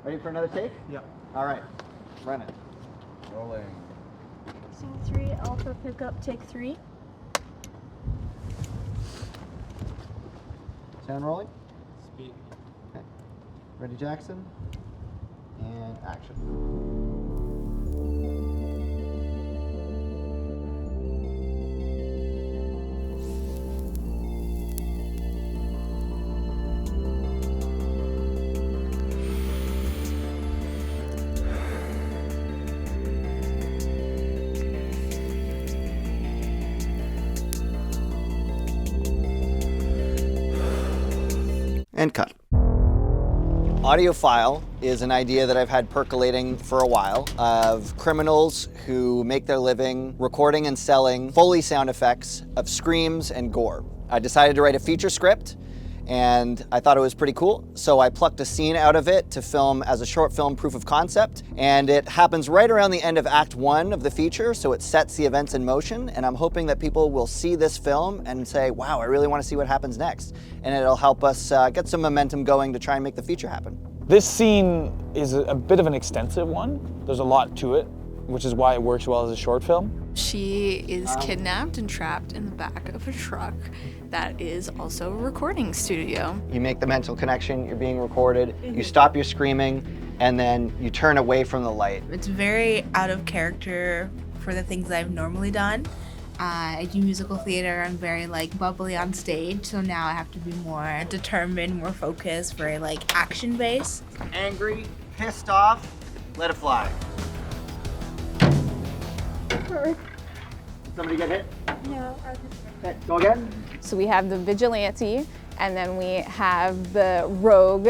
Ready for another take? Yeah. All right, Brannen. Rolling. Scene 3, Alpha pickup, take 3. Sound rolling? Speak. Okay. Ready, Jackson? And action. And cut. Audiophile is an idea that I've had percolating for a while of criminals who make their living recording and selling Foley sound effects of screams and gore. I decided to write a feature script and I thought it was pretty cool, so I plucked a scene out of it to film as a short film proof of concept, and it happens right around the end of Act 1 of the feature, so it sets the events in motion, and I'm hoping that people will see this film and say, wow, I really want to see what happens next, and it'll help us get some momentum going to try and make the feature happen. This scene is a bit of an extensive one. There's a lot to it, which is why it works well as a short film. She is kidnapped and trapped in the back of a truck that is also a recording studio. You make the mental connection, you're being recorded, you stop your screaming, and then you turn away from the light. It's very out of character for the things I've normally done. I do musical theater, I'm very bubbly on stage, so now I have to be more determined, more focused, very action based. Angry, pissed off, let it fly. Did somebody get hit? No, Okay, go again. So we have the vigilante, and then we have the rogue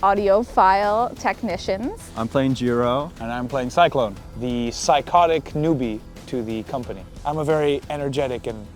audiophile technicians. I'm playing Jiro. And I'm playing Cyclone, the psychotic newbie to the company. I'm a very energetic and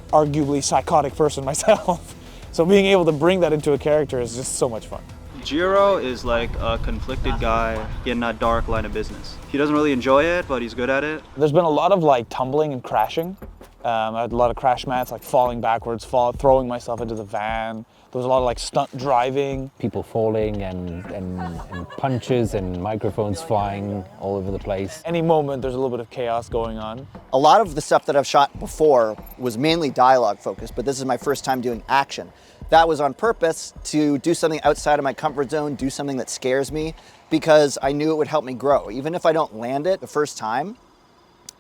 arguably psychotic person myself. So being able to bring that into a character is just so much fun. Jiro is like a conflicted guy in that dark line of business. He doesn't really enjoy it, but he's good at it. There's been a lot of tumbling and crashing. I had a lot of crash mats, falling backwards, throwing myself into the van. There was a lot of stunt driving. People falling and punches and microphones flying all over the place. Any moment there's a little bit of chaos going on. A lot of the stuff that I've shot before was mainly dialogue focused, but this is my first time doing action. That was on purpose to do something outside of my comfort zone, do something that scares me, because I knew it would help me grow. Even if I don't land it the first time,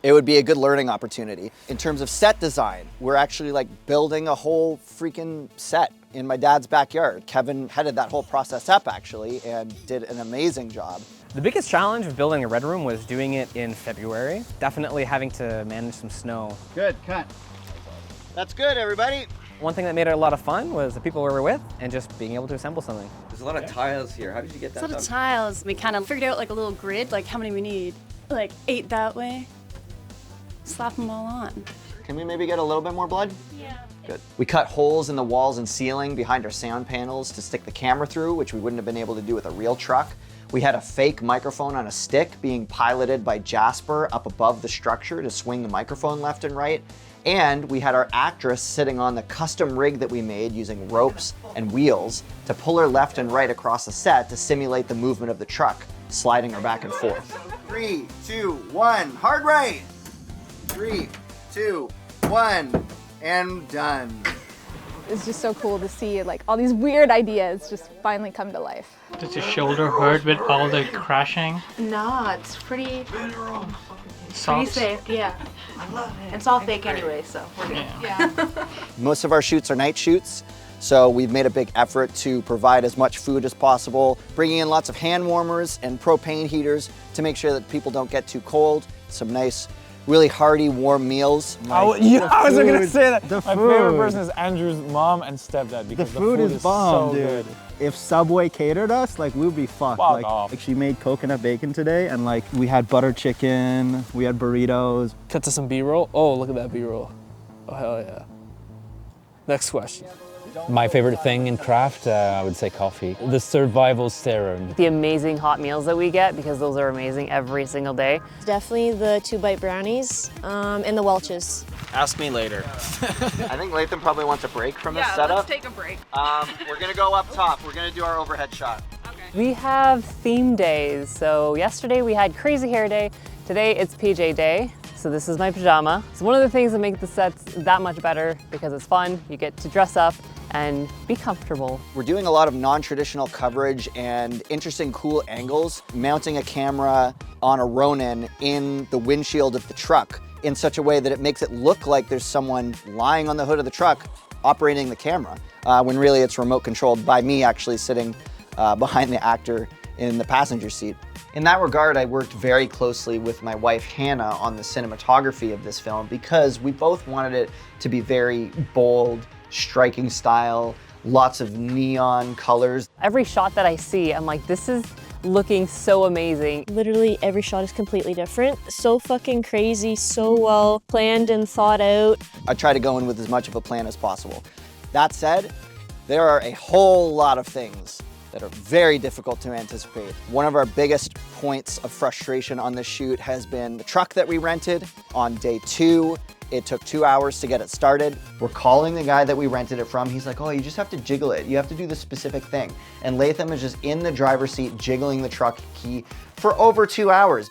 it would be a good learning opportunity. In terms of set design, we're actually building a whole freaking set in my dad's backyard. Kevin headed that whole process up actually and did an amazing job. The biggest challenge of building a Red Room was doing it in February. Definitely having to manage some snow. Good, cut. That's good, everybody. One thing that made it a lot of fun was the people we were with and just being able to assemble something. There's a lot of tiles here. How did you get that There's a lot done? of tiles. We kind of figured out a little grid, how many we need. 8 that way. Slap them all on. Can we maybe get a little bit more blood? Yeah. Good. We cut holes in the walls and ceiling behind our sound panels to stick the camera through, which we wouldn't have been able to do with a real truck. We had a fake microphone on a stick being piloted by Jasper up above the structure to swing the microphone left and right. And we had our actress sitting on the custom rig that we made using ropes and wheels to pull her left and right across the set to simulate the movement of the truck, sliding her back and forth. 3, 2, 1, hard right. 3, 2, 1, and done. It's just so cool to see all these weird ideas just finally come to life. Does your shoulder hurt with all the crashing? No, it's pretty Soft. safe, yeah. It's all fake anyway, so we're good. Yeah. Most of our shoots are night shoots, so we've made a big effort to provide as much food as possible, bringing in lots of hand warmers and propane heaters to make sure that people don't get too cold. Some nice, really hearty, warm meals. I was going to say that. My favorite person is Andrew's mom and stepdad because the food is bomb, so dude. Good. If Subway catered us, we'd be fucked. She made coconut bacon today, and we had butter chicken, we had burritos. Cut to some B-roll. Oh, look at that B-roll. Oh, hell yeah. Next question. My favorite thing in craft, I would say coffee. The survival serum. The amazing hot meals that we get, because those are amazing every single day. Definitely the 2-bite brownies and the Welch's. Ask me later. I think Latham probably wants a break from this setup. Let's take a break. We're gonna go up top. We're gonna do our overhead shot. Okay. We have theme days. So yesterday we had crazy hair day. Today it's PJ day. So this is my pajama. It's one of the things that make the sets that much better because it's fun. You get to dress up and be comfortable. We're doing a lot of non-traditional coverage and interesting, cool angles, mounting a camera on a Ronin in the windshield of the truck in such a way that it makes it look like there's someone lying on the hood of the truck operating the camera, when really it's remote controlled by me actually sitting behind the actor in the passenger seat. In that regard, I worked very closely with my wife, Hannah, on the cinematography of this film because we both wanted it to be very bold, striking style, lots of neon colors. Every shot that I see, I'm like, this is looking so amazing. Literally every shot is completely different. So fucking crazy, so well planned and thought out. I try to go in with as much of a plan as possible. That said, there are a whole lot of things that are very difficult to anticipate. One of our biggest points of frustration on this shoot has been the truck that we rented on day 2. It took 2 hours to get it started. We're calling the guy that we rented it from. He's like, oh, you just have to jiggle it. You have to do this specific thing. And Latham is just in the driver's seat jiggling the truck key for over 2 hours.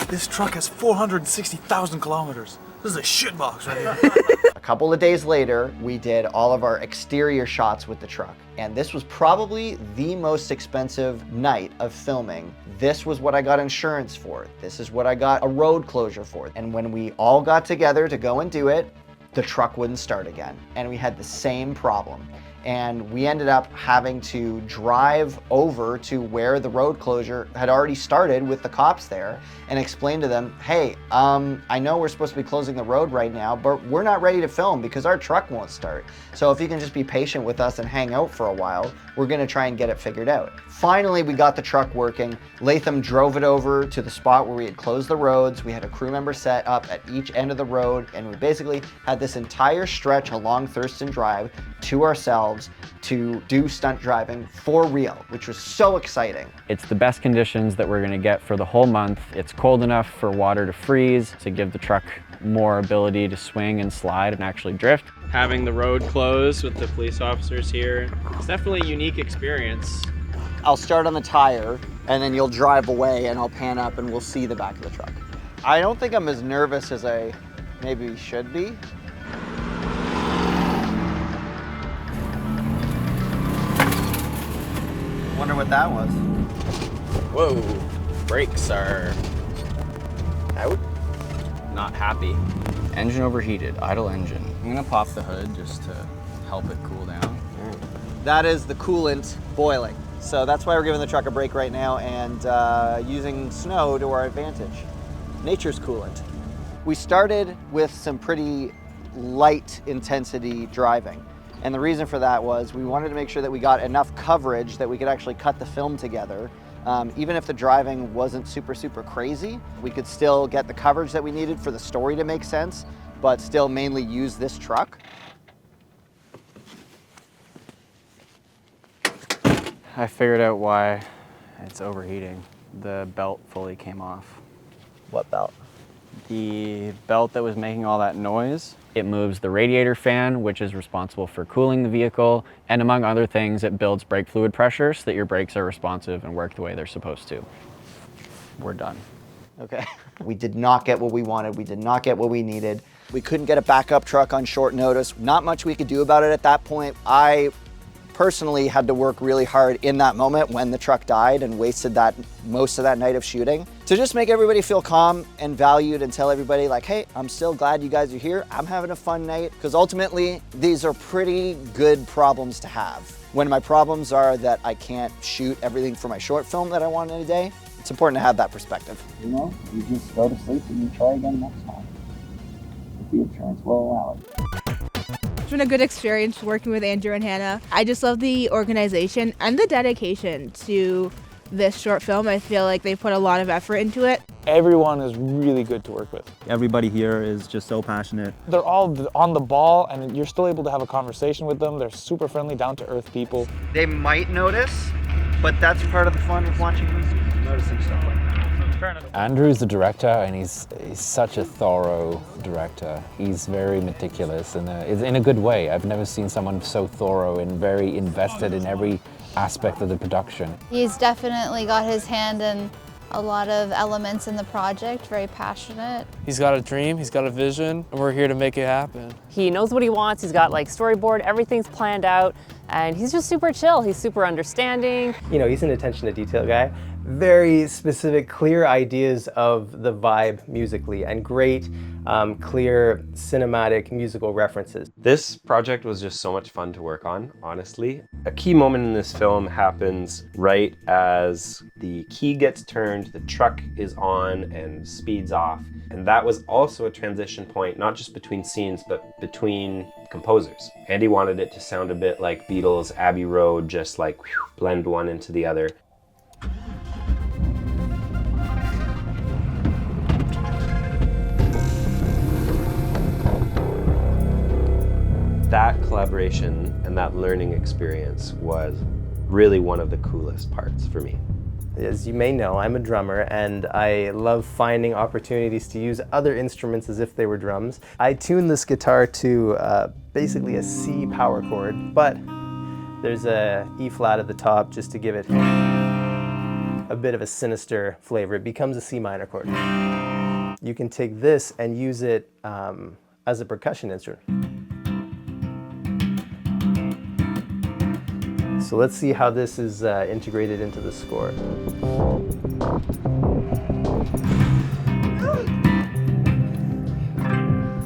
This truck has 460,000 kilometers. This is a shitbox right here. A couple of days later, we did all of our exterior shots with the truck. And this was probably the most expensive night of filming. This was what I got insurance for. This is what I got a road closure for. And when we all got together to go and do it, the truck wouldn't start again. And we had the same problem. And we ended up having to drive over to where the road closure had already started with the cops there and explain to them, hey, I know we're supposed to be closing the road right now, but we're not ready to film because our truck won't start. So if you can just be patient with us and hang out for a while, we're gonna try and get it figured out. Finally, we got the truck working. Latham drove it over to the spot where we had closed the roads. We had a crew member set up at each end of the road, and we basically had this entire stretch along Thurston Drive to ourselves to do stunt driving for real, which was so exciting. It's the best conditions that we're gonna get for the whole month. It's cold enough for water to freeze to give the truck more ability to swing and slide and actually drift. Having the road closed with the police officers here, it's definitely a unique experience. I'll start on the tire and then you'll drive away and I'll pan up and we'll see the back of the truck. I don't think I'm as nervous as I maybe should be. Wonder what that was. Whoa, brakes are out. Not happy. Engine overheated, idle engine. I'm gonna pop the hood just to help it cool down. That is the coolant boiling. So that's why we're giving the truck a break right now and using snow to our advantage. Nature's coolant. We started with some pretty light intensity driving. And the reason for that was we wanted to make sure that we got enough coverage that we could actually cut the film together. Even if the driving wasn't super crazy, we could still get the coverage that we needed for the story to make sense, but still mainly use this truck. I figured out why it's overheating. The belt fully came off. What belt? The belt that was making all that noise. It moves the radiator fan, which is responsible for cooling the vehicle, and among other things, it builds brake fluid pressure so that your brakes are responsive and work the way they're supposed to. We're done. Okay. We did not get what we wanted. We did not get what we needed. We couldn't get a backup truck on short notice. Not much we could do about it at that point. I personally had to work really hard in that moment when the truck died and wasted most of that night of shooting to just make everybody feel calm and valued and tell everybody like, hey, I'm still glad you guys are here. I'm having a fun night. Because ultimately, these are pretty good problems to have. When my problems are that I can't shoot everything for my short film that I want in a day, it's important to have that perspective. You know, you just go to sleep and you try again next time. If the insurance will allow it. It's been a good experience working with Andrew and Hannah. I just love the organization and the dedication to this short film. I feel like they put a lot of effort into it. Everyone is really good to work with. Everybody here is just so passionate. They're all on the ball and you're still able to have a conversation with them. They're super friendly, down-to-earth people. They might notice, but that's part of the fun of watching movies, noticing stuff like that. Andrew's the director, and he's such a thorough director. He's very meticulous, and in a good way. I've never seen someone so thorough and very invested in every aspect of the production. He's definitely got his hand in a lot of elements in the project, very passionate. He's got a dream, he's got a vision, and we're here to make it happen. He knows what he wants, he's got like storyboard, everything's planned out, and he's just super chill, he's super understanding. You know, he's an attention to detail guy. Very specific, clear ideas of the vibe musically, and great, clear cinematic musical references. This project was just so much fun to work on, honestly. A key moment in this film happens right as the key gets turned, the truck is on and speeds off. And that was also a transition point, not just between scenes, but between composers. Andy wanted it to sound a bit like Beatles' Abbey Road, just like whew, blend one into the other. That collaboration and that learning experience was really one of the coolest parts for me. As you may know, I'm a drummer and I love finding opportunities to use other instruments as if they were drums. I tuned this guitar to basically a C power chord, but there's a E flat at the top just to give it a bit of a sinister flavor. It becomes a C minor chord. You can take this and use it as a percussion instrument. So let's see how this is integrated into the score.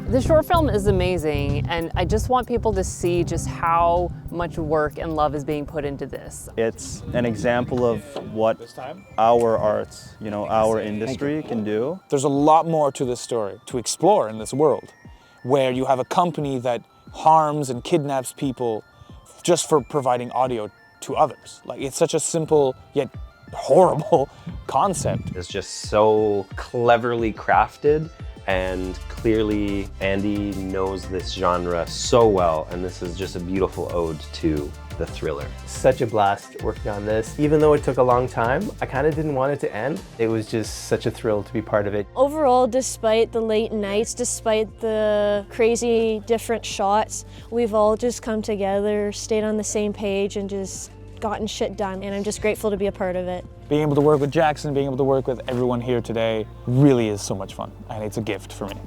The short film is amazing, and I just want people to see just how much work and love is being put into this. It's an example of what our arts, you know, our industry can do. There's a lot more to this story to explore in this world, where you have a company that harms and kidnaps people just for providing audio to others. Like, it's such a simple yet horrible concept. It's just so cleverly crafted, and clearly Andy knows this genre so well, and this is just a beautiful ode to the thriller. Such a blast working on this. Even though it took a long time, I kind of didn't want it to end. It was just such a thrill to be part of it. Overall, despite the late nights, despite the crazy different shots, we've all just come together, stayed on the same page, and just gotten shit done, and I'm just grateful to be a part of it. Being able to work with Jackson, being able to work with everyone here today really is so much fun, and it's a gift for me.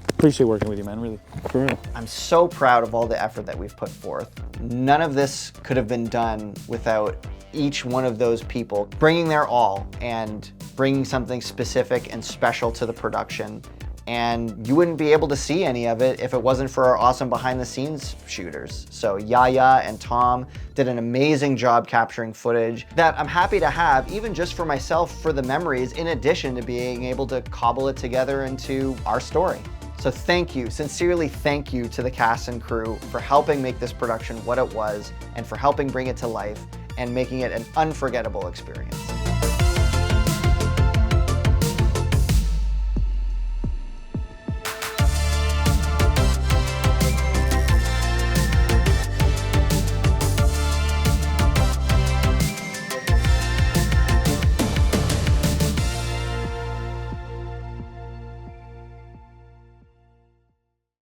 Appreciate working with you, man, really, for real. I'm so proud of all the effort that we've put forth. None of this could have been done without each one of those people bringing their all and bringing something specific and special to the production. And you wouldn't be able to see any of it if it wasn't for our awesome behind-the-scenes shooters. So Yahya and Tom did an amazing job capturing footage that I'm happy to have, even just for myself, for the memories, in addition to being able to cobble it together into our story. So thank you, sincerely thank you to the cast and crew for helping make this production what it was, and for helping bring it to life and making it an unforgettable experience.